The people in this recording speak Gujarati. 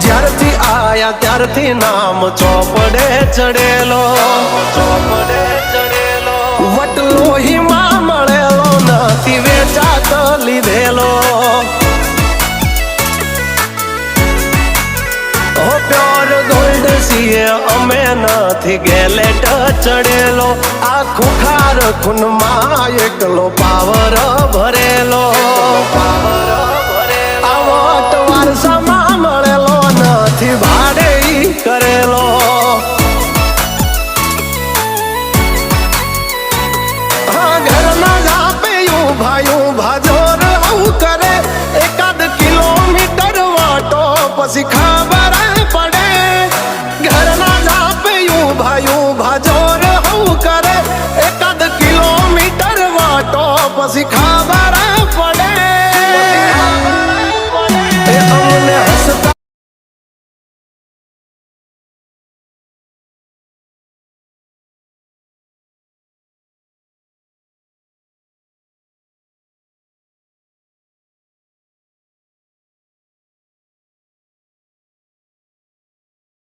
જ્યારથી આયા ત્યારથી નામ ચોપડે ચડેલો, વટલોહીમાં મળેલો નથી વેચાત લીધેલો. પ્યોર ગોલ્ડ સીએ અમે નથી ગેલેટ ચડેલો. આ ખુખાર ખૂનમાં એકલો પાવર ભરેલો. આ વટ વારસામાં મળેલો નથી ભાડે કરેલો. હા ઘરના જાપે ઊભા જોર આવું કરે. એકાદ કિલોમીટર વાટો પછી ખબર પડે. ઘરના જાપે ઊભા જોર આવું કરે. એકાદ કિલોમીટર વાટો પછી